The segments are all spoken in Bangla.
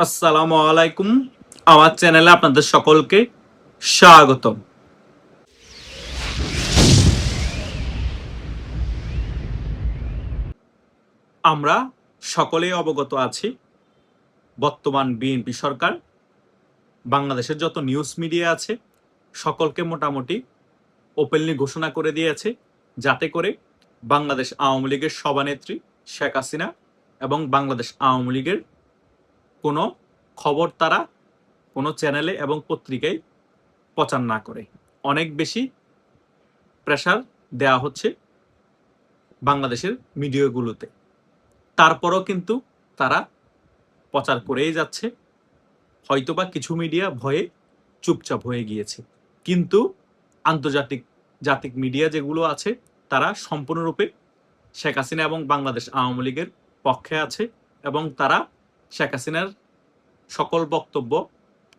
আসসালামু আলাইকুম। আমার চ্যানেলে আপনাদের সকলকে স্বাগতম। আমরা সকলেই অবগত আছি, বর্তমান বিএনপি সরকার বাংলাদেশের যত নিউজ মিডিয়া আছে সকলকে মোটামুটি ওপেনলি ঘোষণা করে দিয়েছে, যাতে করে বাংলাদেশ আওয়ামী লীগের সভানেত্রী শেখ হাসিনা এবং বাংলাদেশ আওয়ামী লীগের কোনো খবর তারা কোনো চ্যানেলে এবং পত্রিকায় প্রচার না করে। অনেক বেশি প্রেসার দেওয়া হচ্ছে বাংলাদেশের মিডিয়াগুলোতে। তারপরও কিন্তু তারা প্রচার করেই যাচ্ছে। হয়তোবা কিছু মিডিয়া ভয়ে চুপচাপ হয়ে গিয়েছে, কিন্তু জাতিক মিডিয়া যেগুলো আছে তারা সম্পূর্ণরূপে শেখ হাসিনা এবং বাংলাদেশ আওয়ামী লীগের পক্ষে আছে, এবং তারা শেখ হাসিনার সকল বক্তব্য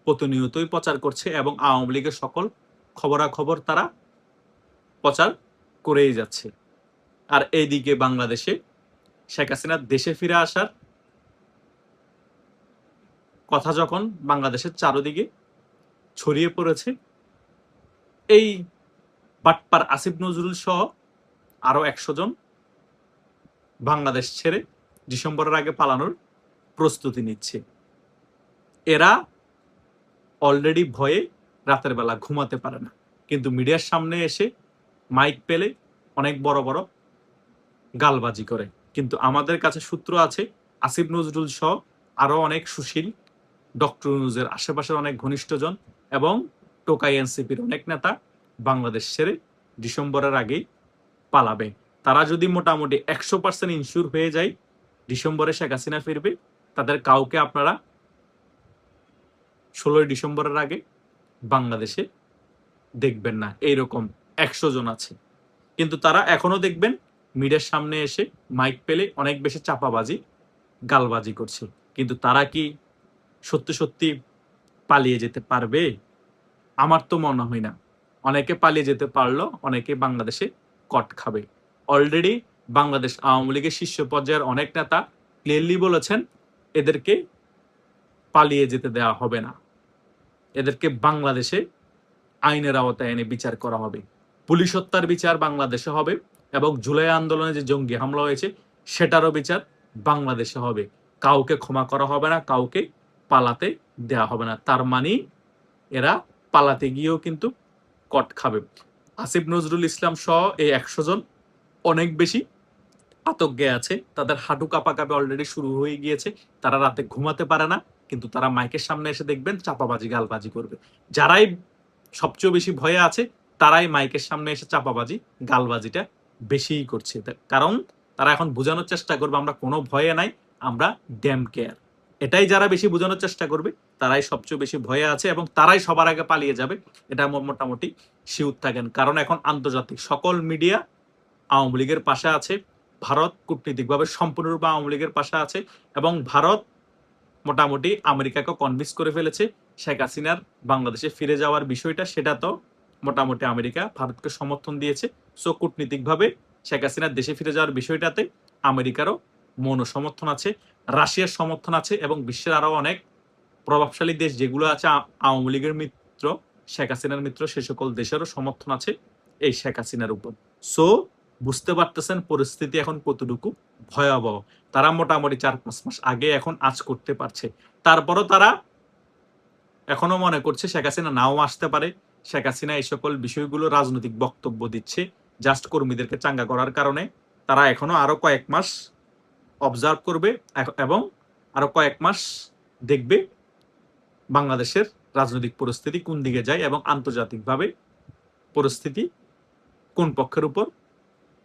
প্রতিনিয়তই প্রচার করছে এবং আওয়ামী লীগের সকল খবরাখবর তারা প্রচার করেই যাচ্ছে। আর এইদিকে বাংলাদেশে শেখ হাসিনার দেশে ফিরে আসার কথা যখন বাংলাদেশের চারদিকে ছড়িয়ে পড়েছে, এই বাটপার আসিফ নজরুল সহ আরো 100 জন বাংলাদেশ ছেড়ে ডিসেম্বরের আগে পালানোর প্রস্তুতি নিচ্ছে। এরা অলরেডি ভয়ে রাতের বেলা ঘুমাতে পারে না, কিন্তু মিডিয়ার সামনে এসে মাইক পেলে অনেক বড় বড় গালবাজি করে। কিন্তু আমাদের কাছে সূত্র আছে, আসিফ নজরুল সহ আরো অনেক সুশীল, ডক্টর ইউনূসের আশেপাশের অনেক ঘনিষ্ঠজন এবং টোকাই এনসিপির অনেক নেতা বাংলাদেশ ছেড়ে ডিসেম্বরের আগেই পালাবে। তারা যদি মোটামুটি 100% ইনশিওর হয়ে যায় ডিসেম্বরে শেখ হাসিনা ফিরবে, তাদের কাউকে আপনারা 16 ডিসেম্বরের আগে বাংলাদেশে দেখবেন না। এইরকম 100 জন আছে, কিন্তু তারা এখনো দেখবেন মিডিয়ার সামনে এসে মাইক পেলে অনেক বেশি চাপাবাজি, গালবাজি করছে। কিন্তু তারা কি সত্যি সত্যি পালিয়ে যেতে পারবে? আমার তো মনে হয় না। অনেকে পালিয়ে যেতে পারলো, অনেকে বাংলাদেশে কট খাবে। অলরেডি বাংলাদেশ আওয়ামী লীগের শীর্ষ পর্যায়ের অনেক নেতা ক্লিয়ারলি বলেছেন, এদেরকে পালিয়ে যেতে দেওয়া হবে না, এদেরকে বাংলাদেশে আইনের আওতায় এনে বিচার করা হবে। পুলিশ হত্যার বিচার বাংলাদেশে হবে, এবং জুলাই আন্দোলনে যে জঙ্গি হামলা হয়েছে সেটারও বিচার বাংলাদেশে হবে। কাউকে ক্ষমা করা হবে না, কাউকে পালাতে দেওয়া হবে না। তার মানে এরা পালাতে গিয়েও কিন্তু কট খাবে। আসিফ নজরুল ইসলাম সহ এই 100 জন অনেক বেশি আতঙ্কে আছে, তাদের হাঁটু কাঁপাকাঁপি অলরেডি শুরু হয়ে গিয়েছে। তারা রাতে ঘুমাতে পারে না, কিন্তু তারা মাইকের সামনে এসে দেখবেন চাপাবাজি, গালবাজি করবে। যারাই সবচেয়ে বেশি ভয়ে আছে তারাই মাইকের সামনে এসে চাপাবাজি, গালবাজিটা বেশিই করছে। কারণ তারা এখন বোঝানোর চেষ্টা করবে আমরা কোনো ভয়ে নাই, আমরা ড্যাম কেয়ার। এটাই যারা বেশি বোঝানোর চেষ্টা করবে তারাই সবচেয়ে বেশি ভয়ে আছে, এবং তারাই সবার আগে পালিয়ে যাবে। এটা মোটামুটি শিওর থাকেন, কারণ এখন আন্তর্জাতিক সকল মিডিয়া আওয়ামী লীগের পাশে আছে। ভারত কূটনীতিকভাবে সম্পূর্ণরূপে আওয়ামী লীগের পাশে আছে, এবং ভারত মোটামুটি আমেরিকাকে কনভিন্স করে ফেলেছে শেখ হাসিনার বাংলাদেশে ফিরে যাওয়ার বিষয়টা, সেটা তো মোটামুটি আমেরিকা ভারতকে সমর্থন দিয়েছে। সো কূটনীতিকভাবে শেখ হাসিনার দেশে ফিরে যাওয়ার বিষয়টাতে আমেরিকারও মৌন সমর্থন আছে, রাশিয়ার সমর্থন আছে, এবং বিশ্বের আরো অনেক প্রভাবশালী দেশ যেগুলো আছে আওয়ামী লীগের মিত্র, শেখ হাসিনার মিত্র, সে সকল দেশেরও সমর্থন আছে এই শেখ হাসিনার উপর। সো বুঝতে পারতেছেন পরিস্থিতি এখন কতটুকু ভয়াবহ। তারা মোটামুটি 4-5 মাস আগে এখন আজ করতে পারছে, তারপরও তারা এখনো মনে করছে শেখ হাসিনা নাও আসতে পারে। শেখ হাসিনা এই সকল বিষয়গুলো রাজনৈতিক বক্তব্য দিচ্ছে জাস্ট কর্মীদেরকে চাঙ্গা করার কারণে। তারা এখনো আরো কয়েক মাস অবজার্ভ করবে এবং আরো কয়েক মাস দেখবে বাংলাদেশের রাজনৈতিক পরিস্থিতি কোন দিকে যায় এবং আন্তর্জাতিকভাবে পরিস্থিতি কোন পক্ষের উপর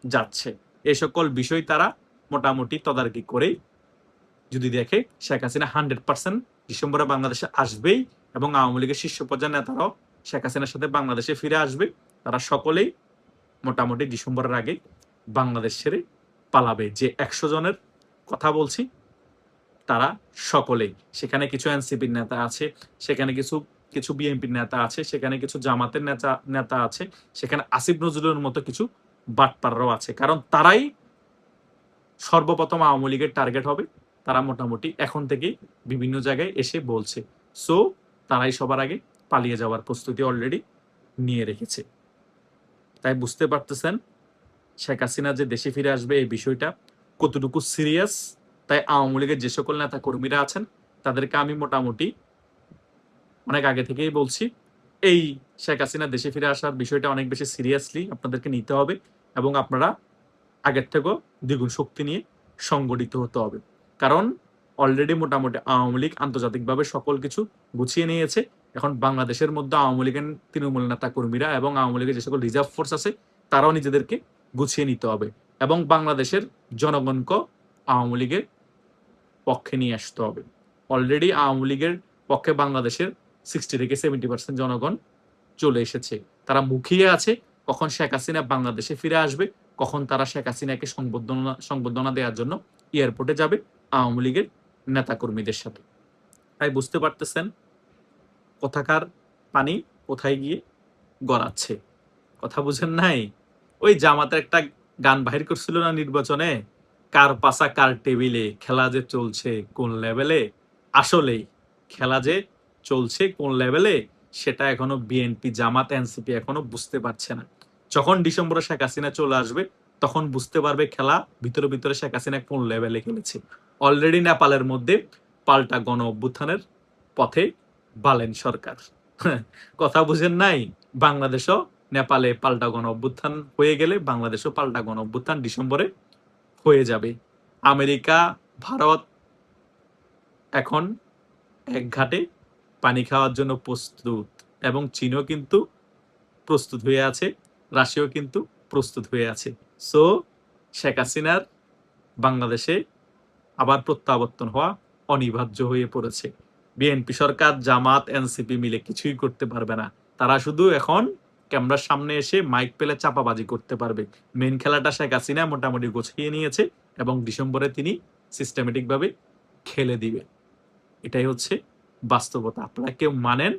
যাচ্ছে। এই সকল বিষয় তারা মোটামুটি তদারকি করে যদি দেখে শেখ হাসিনা 100% ডিসেম্বরে বাংলাদেশে আসবেই, এবং আওয়ামী লীগের শীর্ষ পর্যায়ের নেতারাও শেখ হাসিনার সাথে বাংলাদেশে ফিরে আসবে, তারা সকলেই মোটামুটি ডিসেম্বরের আগে বাংলাদেশ ছেড়ে পালাবে। যে 100 জনের কথা বলছি তারা সকলেই, সেখানে কিছু এনসিপির নেতা আছে, সেখানে কিছু বিএনপির নেতা আছে, সেখানে কিছু জামাতের নেতা আছে, সেখানে আসিফ নজরুলের মতো কিছু বাটপাররাও আছে। কারণ তারাই সর্বপ্রথম আওয়ামী লীগের টার্গেট হবে, তারা মোটামুটি এখন থেকেই বিভিন্ন জায়গায় এসে বলছে। সো তারাই সবার আগে পালিয়ে যাওয়ার প্রস্তুতি অলরেডি নিয়ে রেখেছে। তাই বুঝতে পারতেছেন শেখ হাসিনা যে দেশে ফিরে আসবে এই বিষয়টা কতটুকু সিরিয়াস। তাই আওয়ামী লীগের যে সকল নেতা কর্মীরা আছেন তাদেরকে আমি মোটামুটি অনেক আগে থেকেই বলছি, এই শেখ হাসিনা দেশে ফিরে আসার বিষয়টা অনেক বেশি সিরিয়াসলি আপনাদেরকে নিতে হবে এবং আপনারা আগের থেকেও দ্বিগুণ শক্তি নিয়ে সংগঠিত হতে হবে। কারণ অলরেডি মোটামুটি আওয়ামী লীগ আন্তর্জাতিকভাবে সকল কিছু গুছিয়ে নিয়েছে। এখন বাংলাদেশের মধ্যে আওয়ামী লীগের তৃণমূল নেতা কর্মীরা এবং আওয়ামী লীগের যে সকল রিজার্ভ ফোর্স আছে তারাও নিজেদেরকে গুছিয়ে নিতে হবে এবং বাংলাদেশের জনগণকে আওয়ামী লীগের পক্ষে নিয়ে আসতে হবে। অলরেডি আওয়ামী লীগের পক্ষে বাংলাদেশের 60 থেকে 70% জনগণ চলে এসেছে। তারা মুখিয়ে আছে কখন শেখ হাসিনা বাংলাদেশে ফিরে আসবে, কখন তারা শেখ হাসিনাকে সংবর্ধনা দেওয়ার জন্য এয়ারপোর্টে যাবে আওয়ামী লীগের নেতাকর্মীদের সাথে। তাই বুঝতে পারতেছেন কোথাকার পানি কোথায় গিয়ে গড়াচ্ছে। কথা বুঝেন নাই? ওই জামাতের একটা গান বাহির করছিল না নির্বাচনে, কার পাশা কার টেবিলে, খেলা যে চলছে কোন লেভেলে। আসলেই খেলা যে চলছে কোন লেভেলে সেটা এখনো বিএনপি জামাত এনসিপি এখনো বুঝতে পারছে না। যখন ডিসেম্বরে শেখ হাসিনা চলে আসবে তখন বুঝতে পারবে খেলা ভিতরে ভিতরে শেখ হাসিনা কোন লেভেলে খেলেছে। অলরেডি নেপালের মধ্যে পাল্টা গণ অভ্যুত্থানের পথে বালেন সরকার। কথা বুঝেন নাই? বাংলাদেশও নেপালে পাল্টা গণ অভ্যুত্থান হয়ে গেলে বাংলাদেশও পাল্টা গণ অভ্যুত্থান ডিসেম্বরে হয়ে যাবে। আমেরিকা ভারত এখন এক ঘাটে পানি খাওয়ার জন্য প্রস্তুত এবং চীনও কিন্তু প্রস্তুত হয়ে আছে, রাশিয়াও কিন্তু প্রস্তুত হয়ে আছে। সো শেখ হাসিনার বাংলাদেশে আবার প্রত্যাবর্তন হওয়া অনিবার্য হয়ে পড়েছে। বিএনপি সরকার জামাত এনসিপি মিলে কিছুই করতে পারবে না। তারা শুধু এখন ক্যামেরার সামনে এসে মাইক পেলে চাপাবাজি করতে পারবে। মেন খেলাটা শেখ হাসিনা মোটামুটি গোছিয়ে নিয়েছে এবং ডিসেম্বরে তিনি সিস্টেমেটিক ভাবে খেলে দিবে। এটাই হচ্ছে বাস্তবতা। আপনারা কেউ মানেন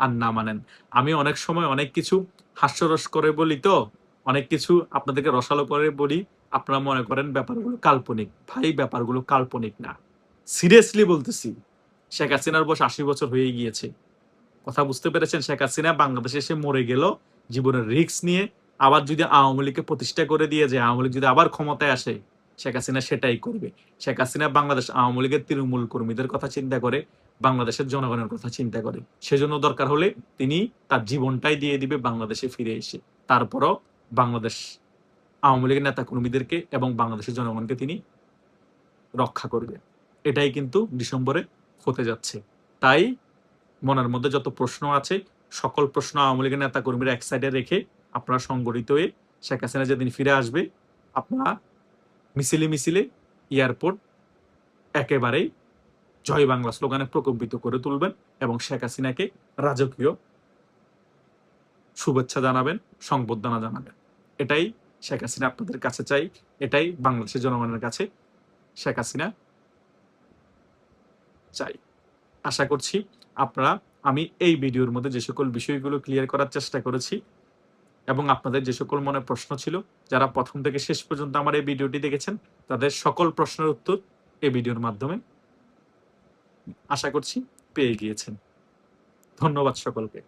আর না মানেন। আমি অনেক সময় অনেক কিছু হাস্যরস করে বলি, তো অনেক কিছু আপনাদেরকে রসালো করে বলি, আপনারা মনে করেন ব্যাপারগুলো কাল্পনিক। ভাই ব্যাপারগুলো কাল্পনিক না, সিরিয়াসলি বলতেছি। শেখ হাসিনার বয়স 80 বছর হয়ে গিয়েছে। কথা বুঝতে পেরেছেন? শেখ হাসিনা বাংলাদেশে এসে মরে গেল জীবনের রিস্ক নিয়ে। আবার যদি আওয়ামী লীগকে প্রতিষ্ঠা করে দিয়ে যায়, আওয়ামী লীগ যদি আবার ক্ষমতায় আসে, শেখ হাসিনা সেটাই করবে। শেখ হাসিনা বাংলাদেশ আওয়ামী লীগের তৃণমূল কর্মীদের কথা চিন্তা করে, বাংলাদেশের জনগণের কথা চিন্তা করে। সেজন্য দরকার হলে তিনি তার জীবনটাই দিয়ে দিবে বাংলাদেশে ফিরে এসে। তারপরও বাংলাদেশ আওয়ামী লীগের নেতা কর্মীদেরকে এবং বাংলাদেশের জনগণকে তিনি রক্ষা করবে। এটাই কিন্তু ডিসেম্বরে হতে যাচ্ছে। তাই মনের মধ্যে যত প্রশ্ন আছে সকল প্রশ্ন আওয়ামী লীগের নেতা কর্মীরা এক সাইডে রেখে আপনারা সংগঠিত হয়ে শেখ হাসিনা যেদিন ফিরে আসবে আপনারা মিছিলে মিছিলে এয়ারপোর্ট একেবারেই জয় বাংলা স্লোগানে প্রকম্পিত করে তুলবেন এবং শেখ হাসিনাকে রাজকীয় শুভেচ্ছা জানাবেন, সংবর্ধনা জানাবেন। এটাই শেখ হাসিনা আপনাদের কাছে চাই, এটাই বাংলাদেশের জনগণের কাছে শেখ হাসিনা চাই। আশা করছি আপনারা, আমি এই ভিডিওর মধ্যে যে সকল বিষয়গুলো ক্লিয়ার করার চেষ্টা করেছি এবং আপনাদের যে সকল মনে প্রশ্ন ছিল, যারা প্রথম থেকে শেষ পর্যন্ত আমার এই ভিডিওটি দেখেছেন তাদের সকল প্রশ্নের উত্তর এই ভিডিওর মাধ্যমে আশা করছি পেয়ে গিয়েছেন। ধন্যবাদ সকলকে।